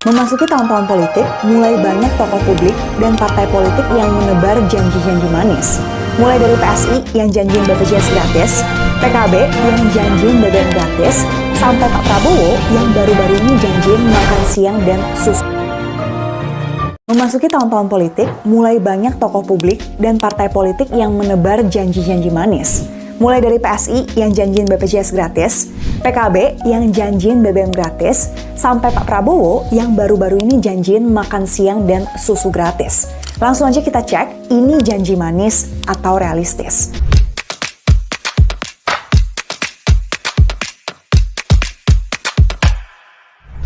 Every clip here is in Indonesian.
Memasuki tahun-tahun politik, mulai banyak tokoh publik dan partai politik yang menebar janji-janji manis. Mulai dari PSI yang janjiin BPJS gratis, PKB yang janjiin BBM gratis, sampai Pak Prabowo yang baru-baru ini janjiin makan siang dan susu. Memasuki tahun-tahun politik, mulai banyak tokoh publik dan partai politik yang menebar janji-janji manis. Mulai dari PSI yang janjiin BPJS gratis, PKB yang janjiin BBM gratis, sampai Pak Prabowo yang baru-baru ini janjiin makan siang dan susu gratis. Langsung aja kita cek, ini janji manis atau realistis.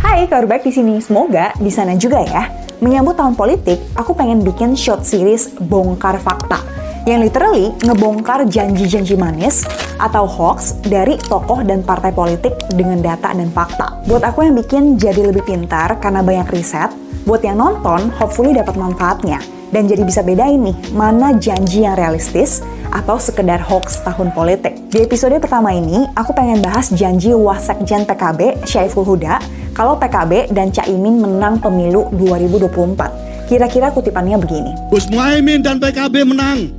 Hai, kabar baik di sini. Semoga di sana juga ya. Menyambut tahun politik, aku pengen bikin short series Bongkar Fakta yang literally ngebongkar janji-janji manis atau hoax dari tokoh dan partai politik dengan data dan fakta. Buat aku yang bikin jadi lebih pintar karena banyak riset, buat yang nonton hopefully dapat manfaatnya dan jadi bisa bedain nih mana janji yang realistis atau sekedar hoax tahun politik. Di episode pertama ini, aku pengen bahas janji Wasekjen PKB Syaiful Huda kalau PKB dan Caimin menang pemilu 2024. Kira-kira kutipannya begini. Gus Muhaimin dan PKB menang.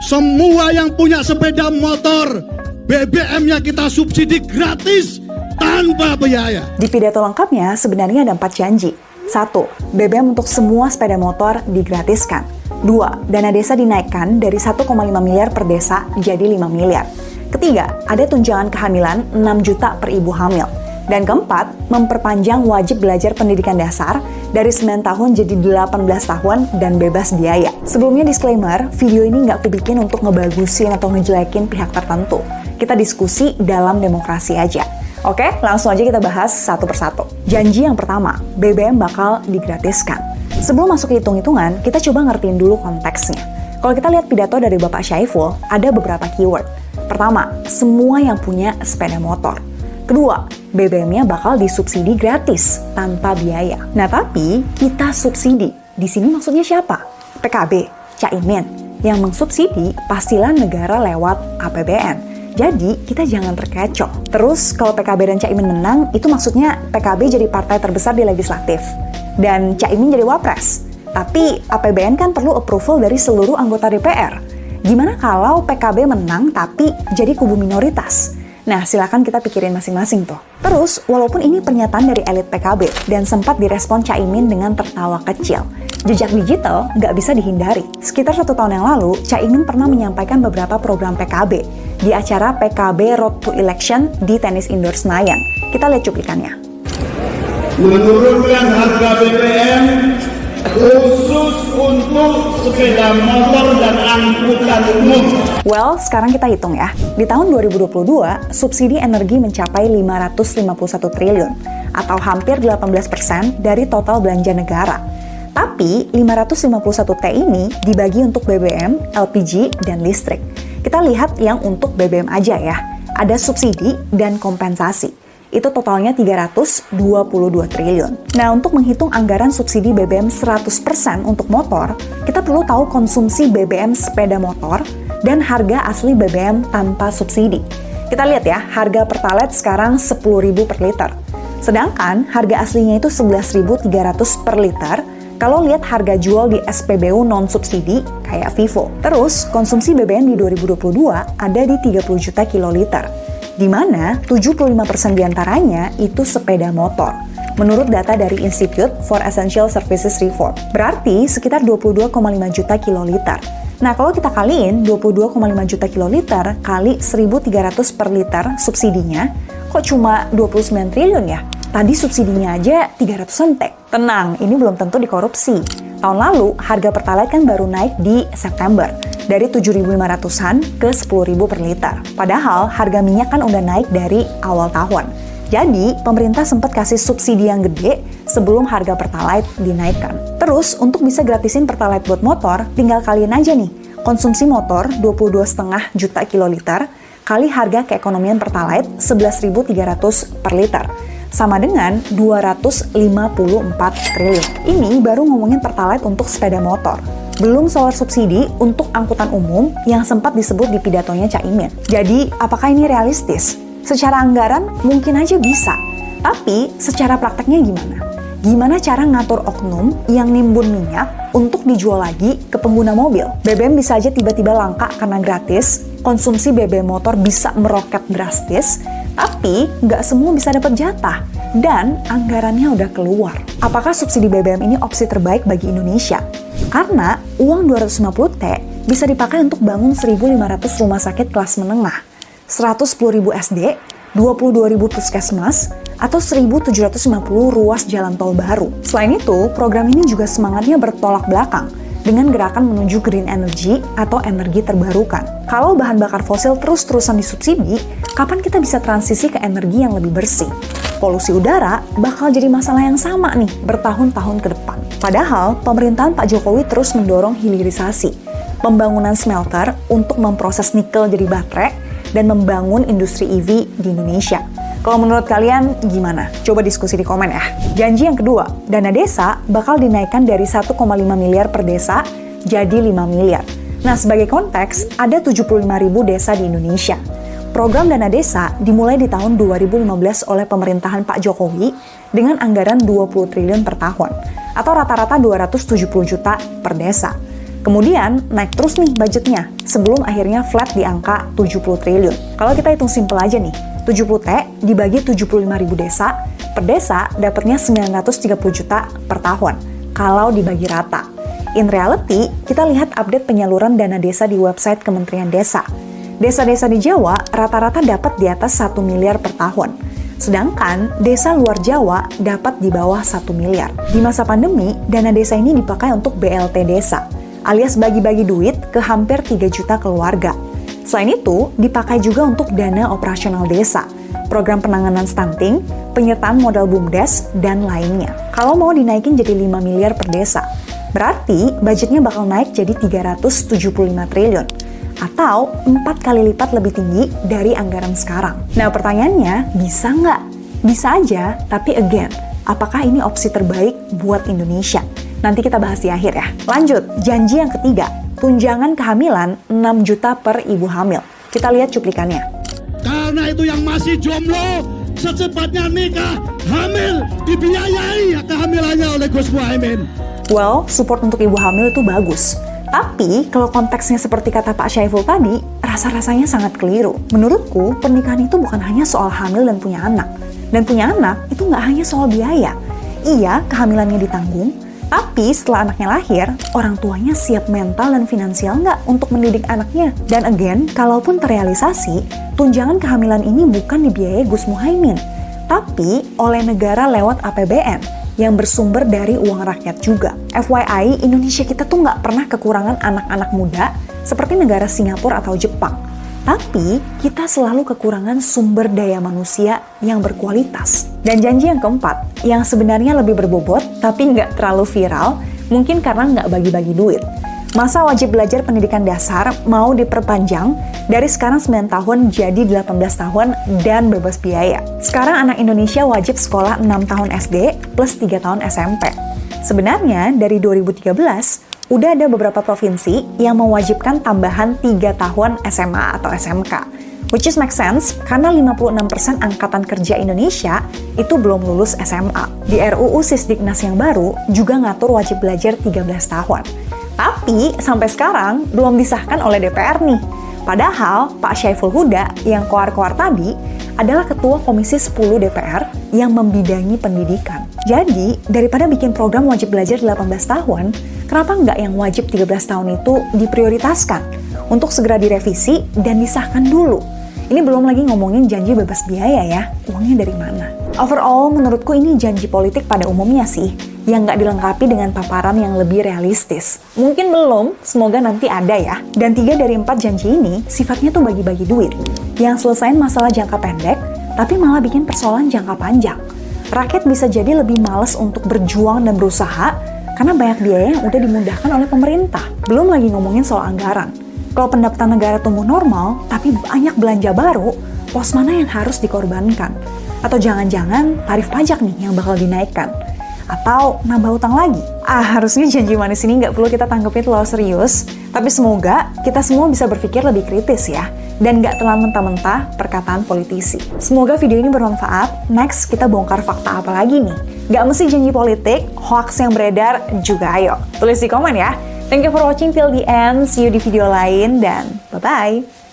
Semua yang punya sepeda motor, BBM-nya kita subsidi gratis tanpa biaya. Di pidato lengkapnya sebenarnya ada 4 janji. 1. BBM untuk semua sepeda motor digratiskan. 2. Dana desa dinaikkan dari 1,5 miliar per desa jadi 5 miliar. Ketiga, ada tunjangan kehamilan 6 juta per ibu hamil. Dan keempat, memperpanjang wajib belajar pendidikan dasar dari 9 tahun jadi 18 tahun dan bebas biaya. Sebelumnya disclaimer, video ini nggak aku bikin untuk ngebagusin atau ngejelekin pihak tertentu. Kita diskusi dalam demokrasi aja. Oke, langsung aja kita bahas satu persatu. Janji yang pertama, BBM bakal digratiskan. Sebelum masuk ke hitung-hitungan, kita coba ngertiin dulu konteksnya. Kalau kita lihat pidato dari Bapak Syaiful, ada beberapa keyword. Pertama, semua yang punya sepeda motor. Kedua, BBM-nya bakal disubsidi gratis, tanpa biaya. Nah, tapi kita subsidi. Di sini maksudnya siapa? PKB, Caimin. Yang mengsubsidi pastilah negara lewat APBN. Jadi, kita jangan terkecoh. Terus, kalau PKB dan Caimin menang, itu maksudnya PKB jadi partai terbesar di legislatif. Dan Caimin jadi wapres. Tapi, APBN kan perlu approval dari seluruh anggota DPR. Gimana kalau PKB menang tapi jadi kubu minoritas? Nah, silakan kita pikirin masing-masing tuh. Terus, walaupun ini pernyataan dari elit PKB dan sempat direspon Caimin dengan tertawa kecil, jejak digital nggak bisa dihindari. Sekitar 1 tahun yang lalu, Caimin pernah menyampaikan beberapa program PKB di acara PKB Road to Election di Tenis Indoor Senayan. Kita lihat cuplikannya. Menurunkan harga BBM khusus untuk sepeda motor dan angkutan umum. Well, sekarang kita hitung ya. Di tahun 2022, subsidi energi mencapai 551 triliun atau hampir 18% dari total belanja negara. Tapi 551T ini dibagi untuk BBM, LPG, dan listrik. Kita lihat yang untuk BBM aja ya. Ada subsidi dan kompensasi. Itu totalnya 322 triliun. Nah, untuk menghitung anggaran subsidi BBM 100% untuk motor, kita perlu tahu konsumsi BBM sepeda motor dan harga asli BBM tanpa subsidi. Kita lihat ya, harga Pertalite sekarang 10.000 per liter. Sedangkan harga aslinya itu 11.300 per liter kalau lihat harga jual di SPBU non-subsidi kayak Vivo. Terus, konsumsi BBM di 2022 ada di 30 juta kiloliter. Di mana 75% diantaranya itu sepeda motor, menurut data dari Institute for Essential Services Reform. Berarti sekitar 22,5 juta kiloliter. Nah, kalau kita kaliin 22,5 juta kiloliter kali 1.300 per liter subsidinya, kok cuma 29 triliun ya? Tadi subsidinya aja 300 T. Tenang, ini belum tentu dikorupsi. Tahun lalu, harga Pertalite kan baru naik di September, dari 7.500-an ke 10.000 per liter. Padahal harga minyak kan udah naik dari awal tahun. Jadi, pemerintah sempat kasih subsidi yang gede sebelum harga Pertalite dinaikkan. Terus, untuk bisa gratisin Pertalite buat motor, tinggal kaliin aja nih. Konsumsi motor 22,5 juta kiloliter kali harga keekonomian Pertalite 11.300 per liter. Sama dengan 254 triliun. Ini baru ngomongin Pertalite untuk sepeda motor. Belum solar subsidi untuk angkutan umum yang sempat disebut di pidatonya Caimin. Jadi, apakah ini realistis? Secara anggaran mungkin aja bisa, tapi secara prakteknya gimana? gimana cara ngatur oknum yang nimbun minyak untuk dijual lagi ke pengguna mobil. BBM bisa aja tiba-tiba langka karena gratis, konsumsi BBM motor bisa meroket drastis, tapi nggak semua bisa dapat jatah, dan anggarannya udah keluar. Apakah subsidi BBM ini opsi terbaik bagi Indonesia? Karena uang 250T bisa dipakai untuk bangun 1.500 rumah sakit kelas menengah, 110.000 SD, 22.000 puskesmas, atau 1.750 ruas jalan tol baru. Selain itu, program ini juga semangatnya bertolak belakang dengan gerakan menuju green energy atau energi terbarukan. Kalau bahan bakar fosil terus-terusan disubsidi, kapan kita bisa transisi ke energi yang lebih bersih? Polusi udara bakal jadi masalah yang sama nih bertahun-tahun ke depan. Padahal, pemerintahan Pak Jokowi terus mendorong hilirisasi, pembangunan smelter untuk memproses nikel jadi baterai, dan membangun industri EV di Indonesia. Kalau menurut kalian gimana? Coba diskusi di komen ya. Janji yang kedua, dana desa bakal dinaikkan dari 1,5 miliar per desa jadi 5 miliar. Nah, sebagai konteks, ada 75.000 desa di Indonesia. Program dana desa dimulai di tahun 2015 oleh pemerintahan Pak Jokowi dengan anggaran 20 triliun per tahun, atau rata-rata 270 juta per desa. Kemudian naik terus nih budgetnya, sebelum akhirnya flat di angka 70 triliun. Kalau kita hitung simpel aja nih, 70T dibagi 75.000 desa, per desa dapatnya 930 juta per tahun, kalau dibagi rata. In reality, kita lihat update penyaluran dana desa di website Kementerian Desa. Desa-desa di Jawa rata-rata dapat di atas 1 miliar per tahun. Sedangkan desa luar Jawa dapat di bawah 1 miliar. Di masa pandemi, dana desa ini dipakai untuk BLT desa, alias bagi-bagi duit ke hampir 3 juta keluarga. Selain itu, dipakai juga untuk dana operasional desa, program penanganan stunting, penyertaan modal BUMDes, dan lainnya. Kalau mau dinaikin jadi 5 miliar per desa, berarti budgetnya bakal naik jadi 375 triliun, atau 4 kali lipat lebih tinggi dari anggaran sekarang. Nah, pertanyaannya, bisa nggak? Bisa aja, tapi again, apakah ini opsi terbaik buat Indonesia? Nanti kita bahas di akhir ya. Lanjut, janji yang ketiga, tunjangan kehamilan 6 juta per ibu hamil. Kita lihat cuplikannya. Karena itu yang masih jomblo, secepatnya nikah, hamil, dibiayai ya kehamilannya oleh Gus Muhaimin. Well, support untuk ibu hamil itu bagus. Tapi, kalau konteksnya seperti kata Pak Syaiful tadi, rasa-rasanya sangat keliru. Menurutku, pernikahan itu bukan hanya soal hamil dan punya anak. Dan punya anak itu nggak hanya soal biaya. Iya, kehamilannya ditanggung, tapi setelah anaknya lahir, orang tuanya siap mental dan finansial nggak untuk mendidik anaknya? Dan again, kalaupun terrealisasi, tunjangan kehamilan ini bukan dibiayai Gus Muhaimin, tapi oleh negara lewat APBN yang bersumber dari uang rakyat juga. FYI, Indonesia kita tuh nggak pernah kekurangan anak-anak muda seperti negara Singapura atau Jepang. Tapi, kita selalu kekurangan sumber daya manusia yang berkualitas. Dan janji yang keempat, yang sebenarnya lebih berbobot, tapi nggak terlalu viral, mungkin karena nggak bagi-bagi duit. Masa wajib belajar pendidikan dasar mau diperpanjang dari sekarang 9 tahun jadi 18 tahun dan bebas biaya. Sekarang anak Indonesia wajib sekolah 6 tahun SD plus 3 tahun SMP. Sebenarnya, dari 2013, udah ada beberapa provinsi yang mewajibkan tambahan 3 tahun SMA atau SMK. Which is make sense, karena 56% angkatan kerja Indonesia itu belum lulus SMA. Di RUU Sisdiknas yang baru juga ngatur wajib belajar 13 tahun. Tapi, sampai sekarang belum disahkan oleh DPR nih. Padahal, Pak Syaiful Huda yang koar-koar tadi adalah Ketua Komisi 10 DPR yang membidangi pendidikan. Jadi, daripada bikin program wajib belajar 18 tahun, kenapa nggak yang wajib 13 tahun itu diprioritaskan untuk segera direvisi dan disahkan dulu? Ini belum lagi ngomongin janji bebas biaya ya, uangnya dari mana? Overall, menurutku ini janji politik pada umumnya sih, yang nggak dilengkapi dengan paparan yang lebih realistis. Mungkin belum, semoga nanti ada ya. Dan 3 dari 4 janji ini sifatnya tuh bagi-bagi duit, yang selesain masalah jangka pendek, tapi malah bikin persoalan jangka panjang. Rakyat bisa jadi lebih malas untuk berjuang dan berusaha, karena banyak biaya yang udah dimudahkan oleh pemerintah. Belum lagi ngomongin soal anggaran. Kalau pendapatan negara tumbuh normal, tapi banyak belanja baru, pos mana yang harus dikorbankan? Atau jangan-jangan tarif pajak nih yang bakal dinaikkan? Atau nambah utang lagi? Harusnya janji manis ini nggak perlu kita tanggepin terlalu serius, Tapi semoga kita semua bisa berpikir lebih kritis ya, dan nggak telan mentah-mentah perkataan politisi. Semoga video ini bermanfaat. Next, kita bongkar fakta apa lagi nih? Nggak mesti janji politik, hoax yang beredar juga ayo. Tulis di komen ya. Thank you for watching till the end. See you di video lain dan bye-bye.